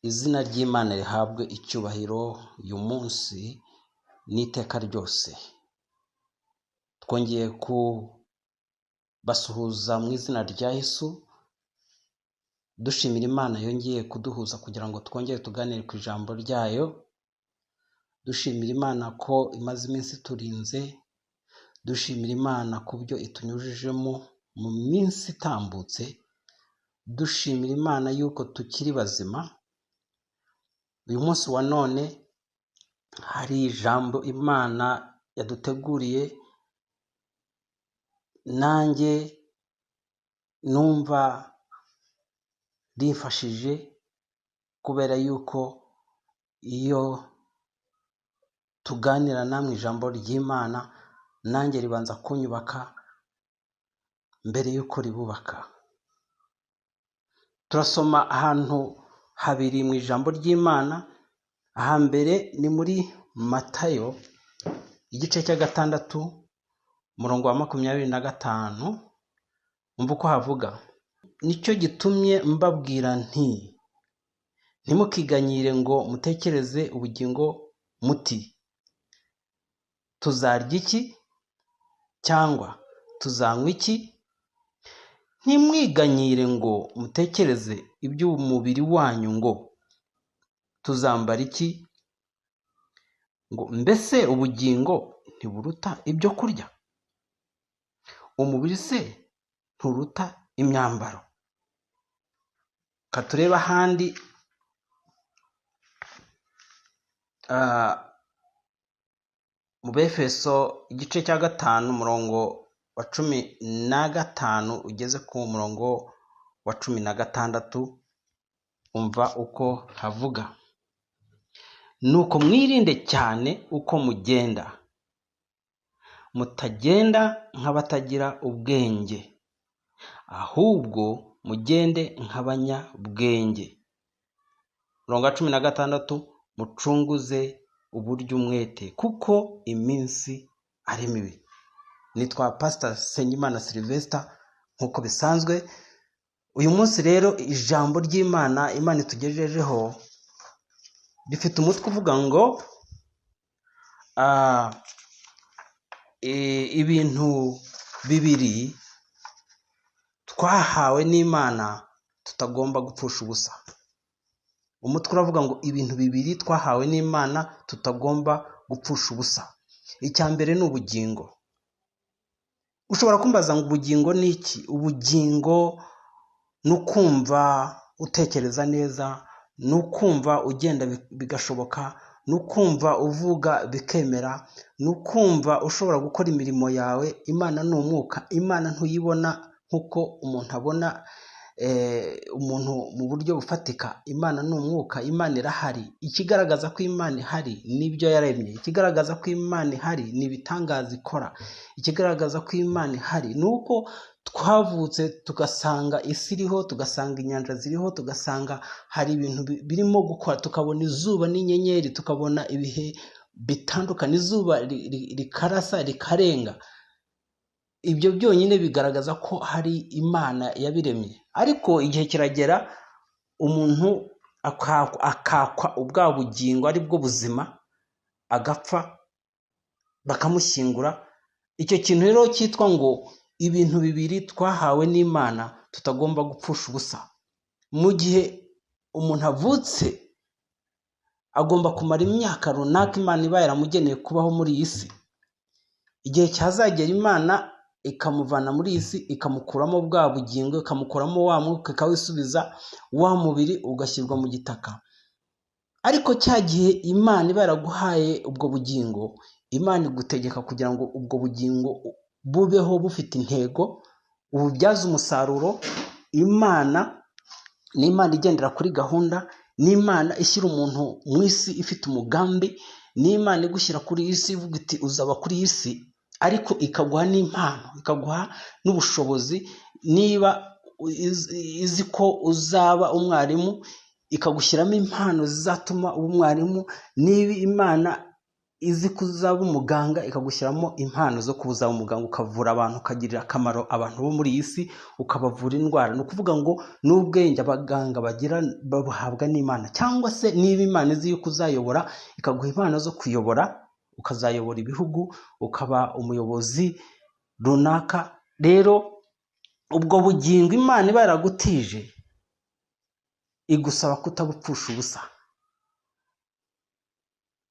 Izina ry'Imana rihabwe icyubahiro uyu munsi n'iteka ryose. Twongeye kubasuhuza mu izina rya Yesu, dushimira Imana yongeye kuduhuza kugira ngo twongere tuganire ku ijambo ryayo. Dushimira Imana ko imaze iminsi turinze, dushimira Imana ku byo itunyujijemo mu minsi itambutse, dushimira Imana yuko tukiri bazima. Uyu munsi wa none hari ijambo Imana yaduteguriye, nanjye numva rimfashije, kubera yuko iyo tuganira namwe ijambo ry'Imana nanjye ribanza kunyubaka mbere yuko ribubaka. Turasoma ahantu habiri mu ijambo ry'Imana. Ahambere ni muri Matayo igice cya 6 umurongo wa 25. Umva uko havuga: nicyo gitumye mbabwira nti, ntimukiganyire ngo mutekereze ubugingo muti, tuzarya iki cyangwa tuzanywa iki? Ntimwiganyire ngo mutekereze iby'umubiri wanyu ngo, tuzambara iki? Ngo mbese ubugingo ntiburuta ibyo kurya, umubiri se nturuta imyambaro? Katureba ahandi mu Befeso igice cya 5 umurongo wa 15 ugeze ku murongo wa 16. Umva uko havuga: nuko mwirinde cyane uko mugenda, mutagenda nk'abatagira ubwenge, ahubwo mugende nk'abanyabwenge. Umurongo wa 16, mucunguze uburyo umwete, kuko iminsi ari mibi. Nitwa Pastor Nsengimana Sylvester nk'uko bisanzwe. Uyu munsi rero ijambo ry'Imana Imana itugejejeho rifite umutwe uvuga ngo ibintu bibiri twahawe n'Imana tutagomba gupfusha ubusa. Umutwe uravuga ngo ibintu bibiri twahawe n'Imana tutagomba gupfusha ubusa. Icya mbere ni ubugingo. Ushobora kumbaza ngo ubugingo ni iki? Ubugingo ni ukumva utekereza neza, ni ukumva ugenda bigashoboka, ni ukumva uvuga bikemera, ni ukumva ushobora gukora imirimo yawe. Imana ni umwuka. Imana ntuyibona nk'uko umuntu abona umuntu mu buryo bufatika. Imana ni umwuka. Imana irahari. Ikigaragaza ko Imana ihari nibyo yaremye. Ikigaragaza ko Imana ihari ni ibitangaza ikora. Ikigaragaza ko Imana ihari ni uko twavutse tugasanga isi iriho, tugasanga inyanja ziriho, tugasanga hari ibintu birimo gukora, tukabona izuba n'inyenyeri, tukabona ibihe bitandukanye, izuba rikarasa rikarenga. Ibyo byonyine bigaragaza ko hari Imana yabiremye. Ariko igihe kiragera umuntu akakwa ubwa bugingo ari bwo buzima, agapfa bakamushyingura. Icyo kintu rero cyitwa ngo ibintu bibiri twahawe n'Imana tutagomba gupfusha ubusa. Mu gihe umuntu avutse agomba kumara imyaka runaka Imana iba yaramugeneye kubaho muri iyi si. Igihe cyazagera Imana ikamuvana muri iyi si, ikamukuramo bwa bugingo, ikamukuramo wa mwuka, ikawisubiza wa mubiri ugashyirwa mu gitaka. Ariko cya gihe Imana iba yaraguhaye ubwo bugingo, Imana igutegeka kugira ngo ubwo bugingo bubeho bufite intego, ububyaze umusaruro. Imana ni Imana igendera kuri gahunda, ni Imana ishyira umuntu mu isi ifite umugambi, ni Imana igushyira kuri iyi si ivuga iti uzaba kuri iyi si, ariko ikaguha n'impano, ikaguha n'ubushobozi. Niba izi ko uzaba umwarimu, ikagushyiramo impano zizatuma uba umwarimu. Niba Imana izi kuzaba umuganga ikagushyiramo impano zo kuza umuganga ukavura abantu ukagirira akamaro abantu bo muri iyi si ukabavura indwara. Ni ukuvuga ngo n'ubwenge abaganga bagira babuhabwa n'Imana, cyangwa se niba Imana izi yuko uzayobora ikaguha impano zo kuyobora, ukazayobora ibihugu, ukaba umuyobozi runaka. Rero ubwo bugingo Imana iba yaragutije igusaba kutabupfusha ubusa.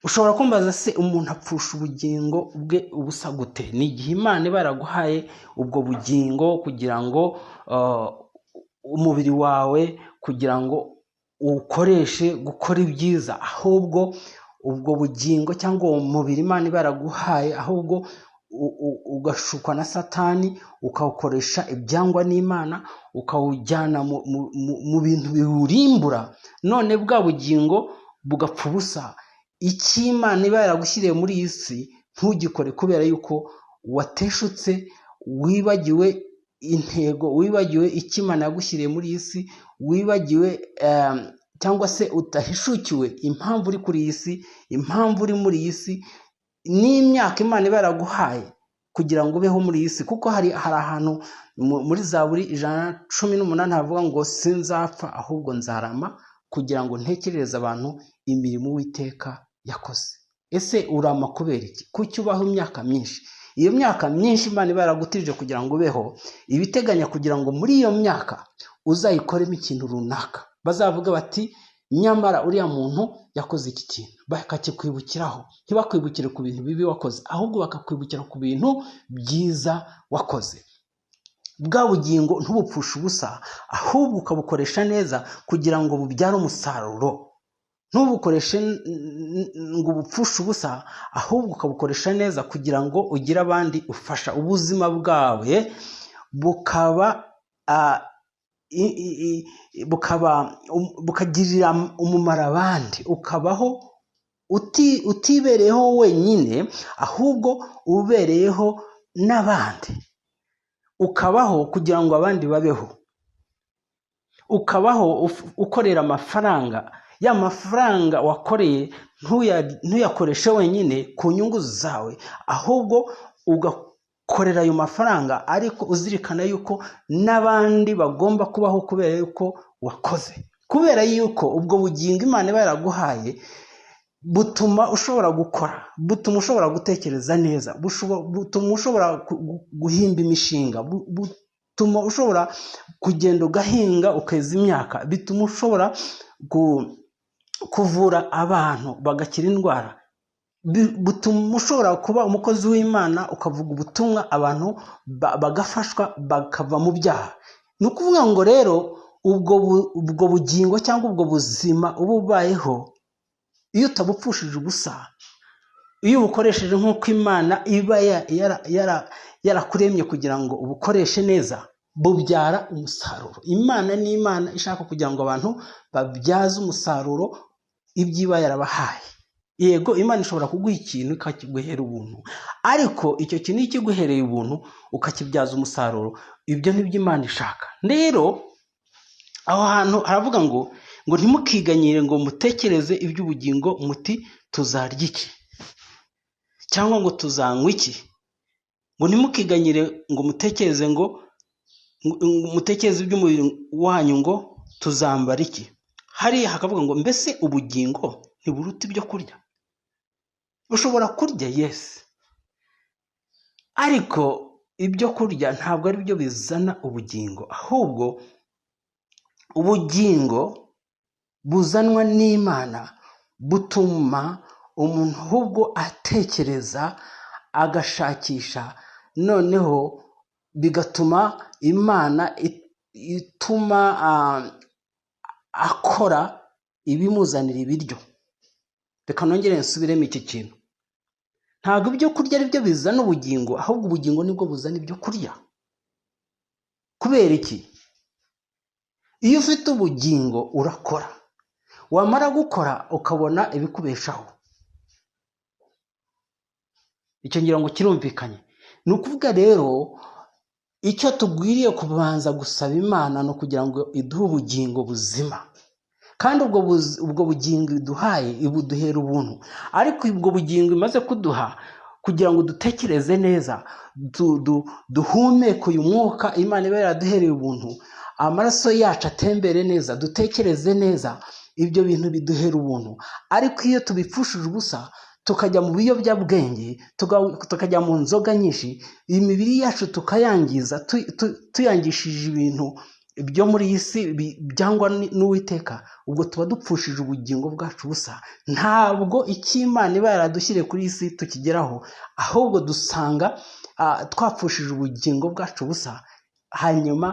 Ushobora kumbaza se umuntu apfusha ubugingo bwe ubusa gute? Ni igihe Imana iba yaraguhaye ubwo bugingo kugira ngo umubiri wawe kugira ngo ukoreshe gukora ibyiza, ahubwo ubwo bugingo cyangwa uwo mubiri Imana iba yaraguhaye ahubwo ugashukwa na Satani ukawukoresha ibyangwa n'Imana, ukawujyana mu bintu biwurimbura, none bwa bugingo bugapfa ubusa. Icyo Imana iba yaragushyiriye muri iyi si ntugikore kubera yuko wateshutse, wibagiwe intego, wibagiwe icyo Imana yagushyiriye muri iyi si, wibagiwe cyangwa se utahishukiwe impamvu uri kuri iyi si, impamvu uri muri iyi si n'imyaka Imana iba yaraguhaye kugira ngo ubeho muri iyi si. Kuko hari ahantu muri Zaburi 118 havuga ngo sinzapfa ahubwo nzarama kugira ngo ntekerereze abantu imirimo Uwiteka yakoze. Ese urama kubera iki? Kuki ubaho imyaka myinshi? Iyo myaka myinshi Imana iba yaragutije kugira ngo ubeho, ibiteganya kugira ngo muri iyo myaka uzayikoremo ikintu runaka, bazavuga bati nyamara uriya muntu yakoze iki kintu, bakakikwibukiraho. Ntibakwibukire ku bintu bibi wakoze, ahubwo bakakwibukira ku bintu byiza wakoze. Bwa bugingo ntubupfushe ubusa, ahubwo ukabukoresha neza kugira ngo bubyare umusaruro. Ntubukoreshe ngo ubupfushe ubusa, ahubwo ukabukoresha neza kugira ngo ugire abandi ufasha. Ubuzima bwawe bukagirira umumaro abandi, ukabaho utibereyeho wenyine, ahubwo ubereyeho n'abandi. Ukabaho kugira ngo abandi babeho, ukabaho ukorera amafaranga. Ya mafaranga wakoreye ntuyakoreshe wenyine ku nyungu zawe, ahubwo ugakorera ayo mafaranga ariko uzirikana yuko n'abandi bagomba kubaho kubera yuko wakoze. Kubera yuko ubwo bugingo Imana iba yaraguhaye butuma ushobora gukora, butuma ushobora gutekereza neza, butuma ushobora guhimba imishinga, butuma ushobora kugenda ugahinga ukeza imyaka, bituma ushobora kuvura abantu bagakira indwara, butuma ushobora kuba umukozi w'Imana ukavuga ubutumwa abantu bagafashwa bakava mu byaha. Ni ukuvuga ngo rero ubwo bugingo cyangwa ubwo buzima uba ubayeho, iyo utabupfushije ubusa, iyo ubukoresheje nk'uko Imana iba yarakuremye kugira ngo ubukoreshe neza, bubyara umusaruro. Imana ni Imana ishaka kugira ngo abantu babyaze umusaruro ibyiba yarabahaye. Yego Imana ishobora kuguha ikintu ikakiguhera ubuntu, ariko icyo kintu ikiguhereye ubuntu ukakibyaza umusaruro, ibyo nibyo Imana ishaka. Rero aho hantu haravuga ngo ntimukiganyire ngo mutekereze iby'ubugingo muti tuzarya iki, cyangwa ngo tuzanywa iki. Ngo ntimukiganyire ngo mutekereze iby'umubiri wanyu ngo tuzambara iki. Hariya hakavuga ngo mbese ubugingo ntiburuta ibyo kurya? Ushobora kurya, yes, ariko ibyo kurya ntabwo ari byo bizana ubugingo, ahubwo ubugingo buzanwa n'Imana butuma umuntu ahubwo atekereza, agashakisha, noneho bigatuma Imana ituma akora ibimuzanira ibiryo. Reka nongere nsubiremo iki kintu. Ntabwo ibyo kurya ari byo bizana ubugingo, ahubwo ubugingo nibwo buzana ibyo kurya. Kubera iki? Iyo ufite ubugingo urakora, wamara gukora ukabona ibikubeshaho. Icyo ngira ngo kirumvikanye. Ni ukuvuga rero icyo tugwiriye kubanza gusaba Imana no kugira ngo iduhe ubugingo buzima, kandi ubwo bugingo iduhaye ibuduhera ubuntu, ariko ubwo bugingo imaze kuduha kugira ngo dutekereze neza, duhumeke uyu mwuka Imana iba yaraduhereye ubuntu, amaraso yacu atembere neza, dutekereze neza, ibyo bintu biduhera ubuntu. Ariko iyo tubipfushije ubusa tukajya mu biyobyabwenge, tukajya mu nzoga nyinshi, imibiri yacu tukayangiza, tuyangishije ibintu byo muri iyi si byangwa n'Uwiteka, ubwo tuba dupfushije ubugingo bwacu busa. Ntabwo icy'Imana iba yaradushyiriye kuri iyi si tukigeraho, ahubwo dusanga twapfushije ubugingo bwacu busa, hanyuma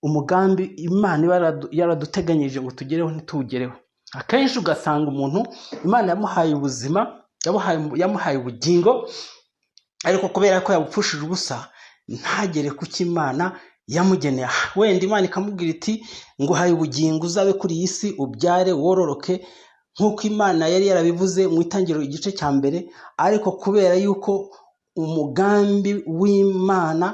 umugambi Imana iba yaraduteganyije ngo tugereho ntituwugereho. Akenshi ugasanga umuntu Imana yamuhaye ubuzima, yamuhaye ubugingo, ariko kubera ko yabupfushije ubusa ntagere ku cy'Imana yamugeneye. Wenda Imana ikamubwira iti nguhaye ubugingo uzabe kuri iyi si, ubyare wororoke nk'uko Imana yari yarabivuze mu itangiriro igice cya mbere, ariko kubera yuko umugambi w'Imana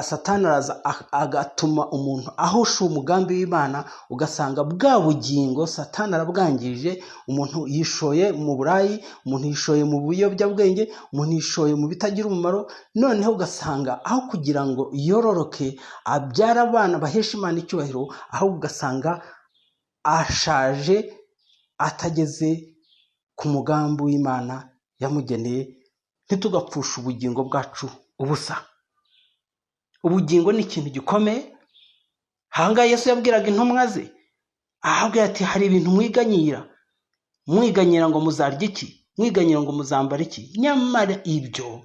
Satani araza agatuma umuntu ahusha umugambi w'Imana, ugasanga bwa bugingo Satani arabwangije, umuntu yishoye mu burayi, umuntu yishoye mu biyobyabwenge, umuntu yishoye mu bitagira umumaro, noneho ugasanga aho kugira ngo yororoke abyara abana bahesha Imana icyubahiro, ahubwo ugasanga ashaje atageze ku mugambi w'Imana yamugeneye. Ntitugapfushe ubugingo bwacu ubusa. Ubugingo ni ikintu gikomeye. Ahangaha Yesu yabwiraga intumwa ze, ahabwira ati hari ibintu mwiganyira ngo muzarya iki, mwiganyira ngo muzambara iki. Nyamara ibyo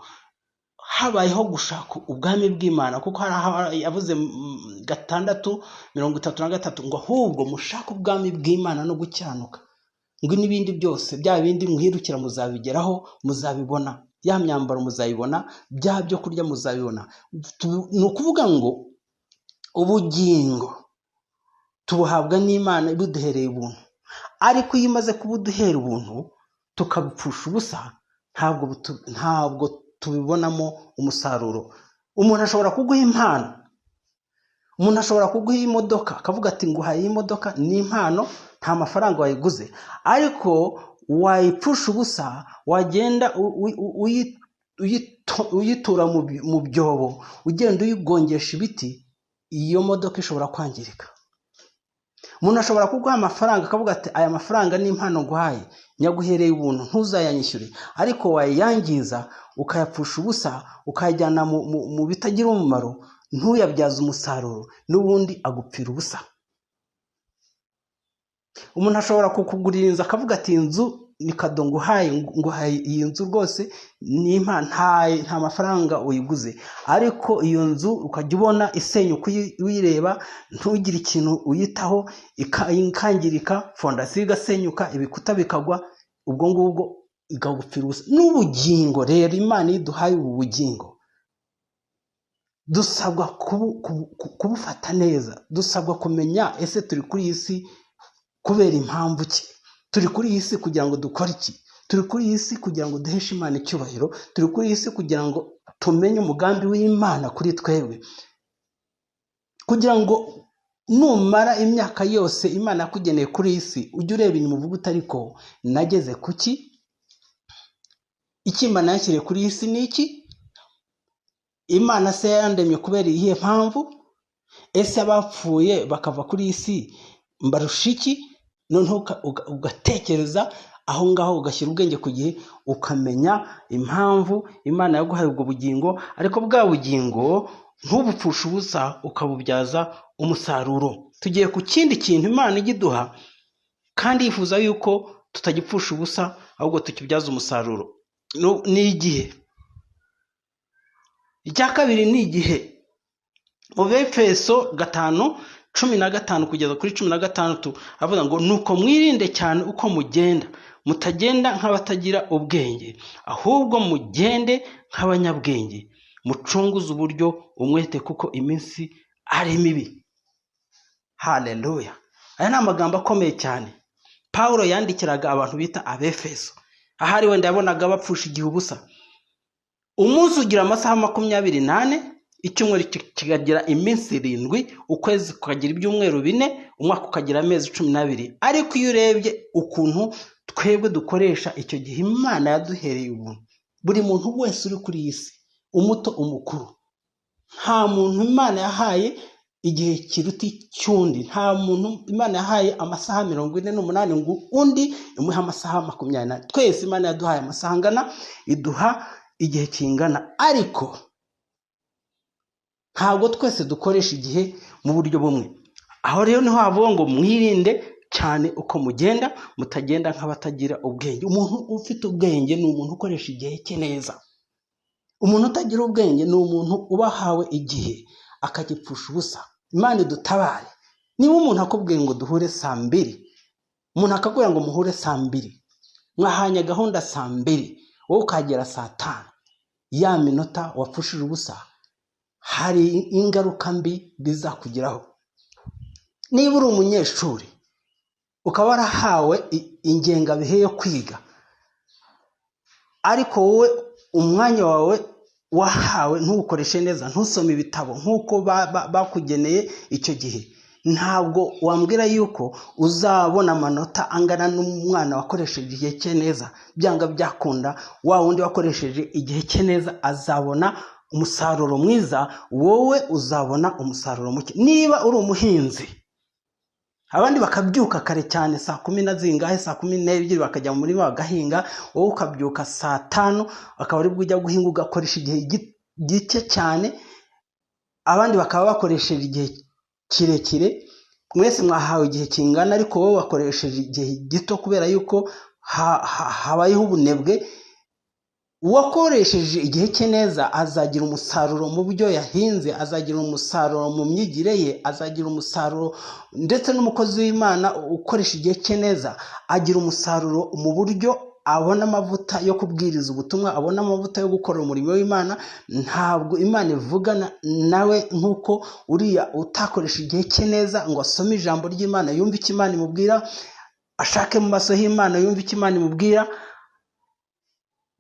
habayeho gushaka ubwami bw'Imana, kuko yavuze 6:33 ngo ahubwo mushaka ubwami bw'Imana no gucyanuka, ngo n'ibindi byose bya bindi muhirukira muzabigeraho, muzabibona, ya myambaro muzayibona, bya byo kurya muzabibona. Ni ukuvuga ngo ubugingo tubuhabwa n'Imana ibuduhereye ubuntu, ariko iyo imaze kubuduhera ubuntu tukabupfusha ubusa, ntabwo tubibonamo umusaruro. Umuntu ashobora kuguha impano, umuntu ashobora kuguha imodoka akavuga ati nguhaye imodoka, ni impano, nta mafaranga wayiguze, ariko wayipfusha ubusa, wagenda uyitura mu byobo, ugenda uyigongesha ibiti, iyo modoka ishobora kwangirika. Umuntu ashobora kuguha amafaranga akavuga ati aya mafaranga ni impano nguhaye, nyaguhereye ubuntu, ntuzayanyishyure, ariko wayangiza ukayapfusha ubusa, ukayajyana mu bitagira umumaro, ntuyabyaze umusaruro, n'ubundi agupfira ubusa. Umuntu ashobora kukugurira inzu akavuga ati inzu ni kado nguhaye iyi nzu rwose ni impano, nta mafaranga uyiguze, ariko iyo nzu ukajya ubona isenyuka uyireba, ntugire ikintu uyitaho, ikangirika, fondasiyo igasenyuka, ibikuta bikagwa, ubwo ngubwo ikagupfira ubusa. N'ubugingo rero Imana iduhaye ubu bugingo, dusabwa kubufata neza, dusabwa kumenya ese turi kuri iyi si kubera impamvu ki, turi kuri iyi si kugira ngo dukore iki, turi kuri iyi si kugira ngo duheshe Imana icyubahiro, turi kuri iyi si kugira ngo tumenye umugambi w'Imana kuri twebwe, kugira ngo numara imyaka yose Imana yakugeneye kuri iyi si ujye ureba inyuma uvuga uti ariko nageze kuki, icyo Imana yashyiriye kuri iyi si ni iki, Imana se yandemye kubera iyihe mpamvu, ese abapfuye bakava kuri iyi si mbarusha iki. Noneho ugatekereza aho ngaho, ugashyira ubwenge ku gihe, ukamenya impamvu Imana yaguhaye ubwo bugingo, ariko bwa bugingo ntubupfushe ubusa, ukabubyaza umusaruro. Tugiye ku kindi kintu Imana igiduha kandi yifuza yuko tutagipfusha ubusa, ahubwo tukibyaza umusaruro, ni igihe. Icya kabiri ni igihe. Mu Befeso 5:15 kugeza kuri 16 avuga ngo nuko mwirinde cyane uko mugenda, mutagenda nk'abatagira ubwenge, ahubwo mugende nk'abanyabwenge, mucunguze uburyo umwete, kuko iminsi ari mibi. Haleluya! Aya ni amagambo akomeye cyane Pawulo yandikiraga abantu bita Abefeso. Ahari wenda yabonaga bapfusha igihe ubusa. Umunsi ugira amasaha 24, icyumweru kikagira iminsi 7, ukwezi kukagira ibyumweru 4, umwaka ukagira amezi 12. ariko iyo urebye ukuntu twebwe dukoresha icyo gihe Imana yaduhereye ubuntu, buri muntu wese uri kuri iyi si, umuto umukuru, nta muntu Imana yahaye igihe kiruta icyundi, nta muntu Imana yahaye amasaha 48 ngo undi imuhe amasaha 24. Twese Imana yaduhaye amasaha angana, iduha igihe kingana, ariko ntabwo twese dukoresha igihe mu buryo bumwe. Aho rero niho havuga ngo mwirinde cyane uko mugenda, mutagenda nk'abatagira ubwenge. Umuntu ufite ubwenge ni umuntu ukoresha igihe cye neza. Umuntu utagira ubwenge ni umuntu ubahawe igihe akagipfusha ubusa. Imana idutabare. Niba umuntu akubwiye ngo duhure saa 2, umuntu akakubwira ngo muhure saa 2, mwahanye gahunda saa 2, wowe ukagera saa 5, ya minota wapfushije ubusa, hari ingaruka mbi bizakugeraho. Niba uri umunyeshuri ukaba warahawe ingengabihe yo kwiga, ariko wowe umwanya wawe wahawe ntukoreshe neza, ntusome ibitabo nk'uko bakugeneye icyo gihe, ntabwo wambwira yuko uzabona amanota angana n'umwana wakoresheje igihe cye neza. Byanga byakunda, wa wundi wakoresheje igihe cye neza azabona umusaruro mwiza, wowe uzabona umusaruro muke. Niba uri umuhinzi, abandi bakabyuka kare cyane saa 10 saa 12 bakajya mu murima bagahinga, wowe ukabyuka saa 5 akaba ari bwo ujya guhinga ugakoresha igihe gike cyane, abandi bakaba bakoresheje igihe kirekire. Mwese mwahawe igihe kingana, ariko wowe wakoresheje igihe gito kubera yuko habayeho ubunebwe. Uwakoresheje igihe cye neza azagira umusaruro mu byo yahinze, azagira umusaruro mu myigire ye, azagira umusaruro. Ndetse n'umukozi w'Imana ukoresha igihe cye neza agira umusaruro mu buryo abona amavuta yo kubwiriza ubutumwa, abona amavuta yo gukora umurimo w'Imana. Ntabwo Imana ivugana nawe nk'uko uriya utakoresha igihe cye neza ngo asome ijambo ry'Imana yumve icyo Imana imubwira, ashake mu maso y'Imana yumve icyo Imana imubwira.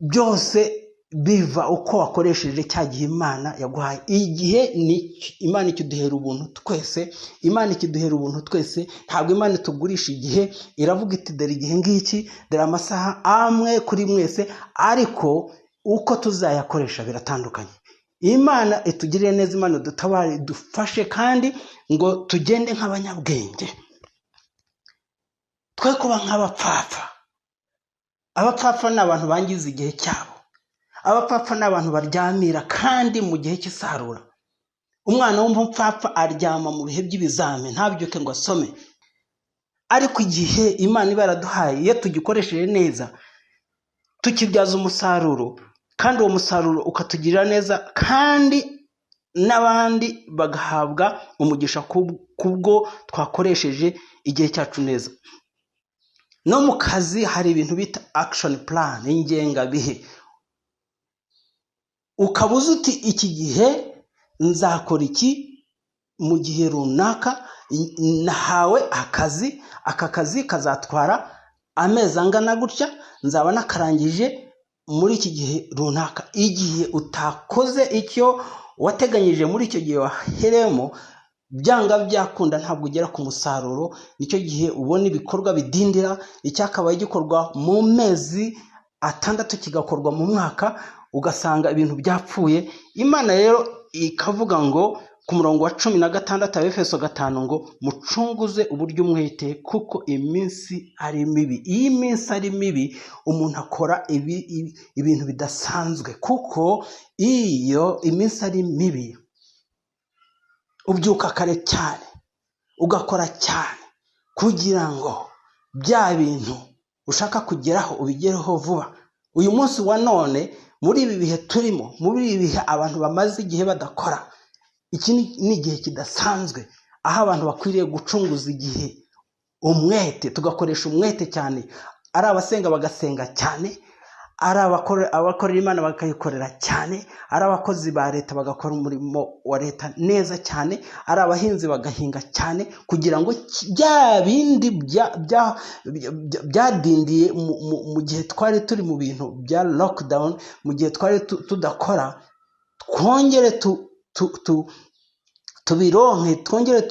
Byose biva uko wakoresheje cya gihe Imana yaguhaye. Igihe ni Imana ikiduhera ubuntu twese, Imana ikiduhera ubuntu twese. Ntabwo Imana itugurisha igihe, iravuga iti dore igihe ngiki, dore amasaha amwe kuri mwese, ariko uko tuzayakoresha biratandukanye. Imana itugirire neza, Imana dutabare, dufashe kandi ngo tugende nk'abanyabwenge, twe kuba nk'abapfapfa. Abapfapfa ni abantu bangiza igihe cyabo. Abapfapfa ni abantu baryamira kandi mu gihe cy'isarura. Umwana w'umupfapfa aryama mu bihe by'ibizame, ntabyuke ngo asome. Ariko igihe Imana iba yaraduhaye, iyo tugikoresheje neza, tukibyaza umusaruro, kandi uwo musaruro ukatugirira neza, kandi n'abandi bagahabwa umugisha kubwo twakoresheje igihe cyacu neza. No mu kazi hari ibintu bita action plan, ingengabihe. Ukabuza uti iki gihe nzakora iki mu gihe runaka, nahawe akazi, aka kazi kazatwara amezi angana gutya, nzaba nakarangije muri iki gihe runaka. Igihe utakoze icyo wateganyije muri icyo gihe waheremo, byanga byakunda ntabwo ugera ku musaruro. Nicyo gihe ubona ibikorwa bidindira, icyakabaye gikorwa mu mezi 6 kigakorwa mu mwaka, ugasanga ibintu byapfuye. Imana rero ikavuga ngo ku murongo wa 16 Abefeso 5 ngo mucunguze uburyo umwete, kuko iminsi ari mibi. Iyi minsi ari mibi, umuntu akora ibintu bidasanzwe, kuko iyo iminsi ari mibi ubyuka kare cyane, ugakora cyane kugira ngo bya bintu ushaka kugeraho ubigereho vuba. Uyu munsi wa none, muri ibi bihe turimo, muri ibi bihe abantu bamaze igihe badakora, iki ni igihe kidasanzwe, aho abantu bakwiriye gucunguza igihe umwete, tugakoresha umwete cyane. Ari abasenga bagasenga cyane, ari abakorera Imana bakayikorera cyane, ari abakozi ba leta bagakora umurimo wa leta neza cyane, ari abahinzi bagahinga cyane, kugira ngo bya bindi byadindiye mu gihe twari turi mu bintu bya lockdown, mu gihe twari tudakora, twongere tubironke twongere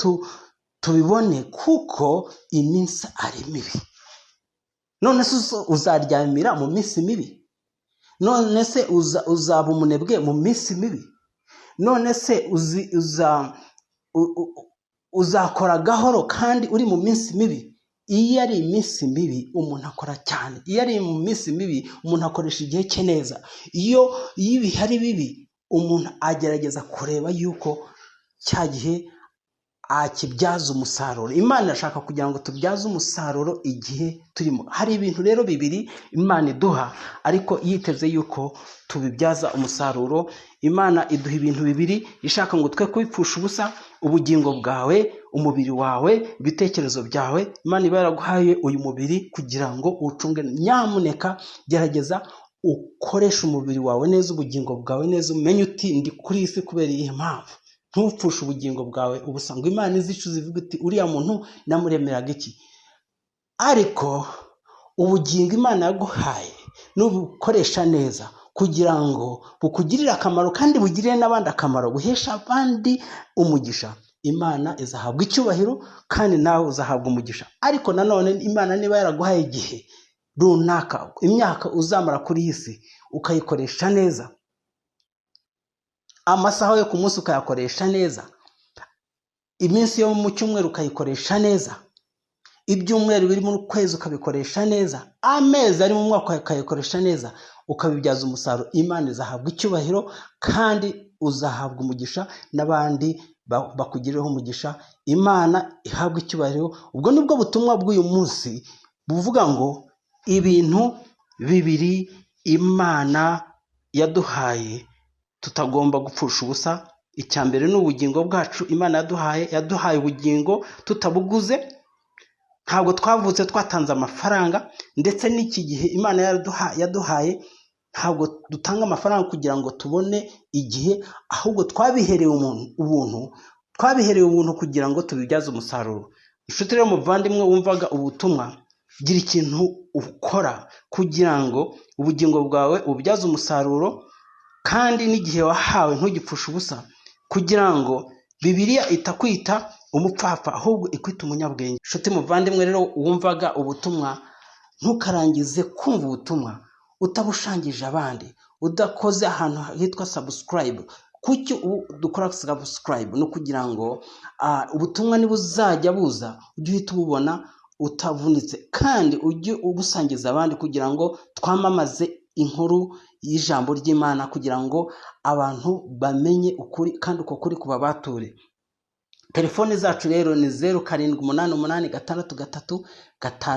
tubibone kuko iminsi ari mibi. None se uzaryamira mu minsi mibi? None se uzaba umunebwe mu minsi mibi? None se uzakora gahoro kandi uri mu minsi mibi? Iyo ari iminsi mibi umuntu akora cyane. Iyo ari mu minsi mibi umuntu akoresha igihe cye neza. Iyo ibihe ari bibi umuntu agerageza kureba yuko cya gihe akibyaza umusaruro. Imana irashaka kugira ngo tubyaze umusaruro igihe turimo. Hari ibintu rero bibiri Imana iduha ariko yiteze yuko tubibyaza umusaruro. Imana iduha ibintu bibiri ishaka ngo twe kubipfusha ubusa: ubugingo bwawe, umubiri wawe, ibitekerezo byawe. Imana iba yaraguhaye uyu mubiri kugira ngo ucunge. Nyamuneka gerageza ukoresha umubiri wawe neza, ubugingo bwawe neza, umenye uti ndi kuri isi kubera iyi mpamvu. Ntupfushe ubugingo bwawe ubusa ngo Imana izicuza ivuga iti uriya muntu namuremeraga iki. Ariko ubugingo Imana yaguhaye nubukoresha neza kugira ngo bukugirire akamaro kandi bugirire n'abandi akamaro, buhesha abandi umugisha, Imana izahabwa icyubahiro kandi nawe uzahabwa umugisha. Ariko nanone Imana niba yaraguhaye igihe runaka, imyaka uzamara kuri iyi si ukayikoresha neza, amasaha yo ku munsi ukayakoresha neza, iminsi yo mu cyumweru ukayikoresha neza, ibyumweru biri mu kwezi ukabikoresha neza, amezi ari mu mwaka ukayikoresha neza, ukabibyaza umusaruro, Imana izahabwa icyubahiro kandi uzahabwa umugisha n'abandi bakugirireho umugisha. Imana ihabwa icyubahiro. Ubwo nibwo butumwa bw'uyu munsi buvuga ngo ibintu bibiri Imana yaduhaye tutagomba gupfusha ubusa. Icya mbere ni ubugingo bwacu. Imana yaduhaye ubugingo tutabuguze. Ntabwo twavutse twatanze amafaranga, ndetse n'iki gihe Imana yaduhaye ntabwo dutanga amafaranga kugira ngo tubone igihe, ahubwo twabiherewe ubuntu kugira ngo tubibyaze umusaruro. Inshuti rero muvandimwe wumvaga ubutumwa, gira ikintu ukora kugira ngo ubugingo bwawe ububyaze umusaruro kandi n'igihe wahawe ntugipfushe ubusa, kugira ngo Bibiliya itakwita umupfapfa ahubwo ikwita umunyabwenge. Inshuti muvandimwe rero wumvaga ubutumwa, ntukarangize kumva ubutumwa utabushangije abandi, udakoze ahantu hitwa subscribe. Kuki dukora subscribe? No kugira ngo ubutumwa nibuzajya buza ujye uhita ububona utavunitse, kandi ujye ubusangiza abandi kugira ngo twamamaze inkuru y'ijambo ry'Imana, kugira ngo abantu bamenye ukuri kandi uko kuri kuba bature. Telefoni zacu rero ni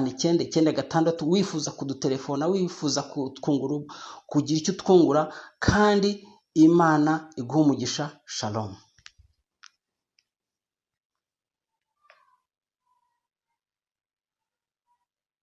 0788635996. Wifuza kudutelefona, wifuza kugira icyo twungura, kandi Imana iguha umugisha. Shalom.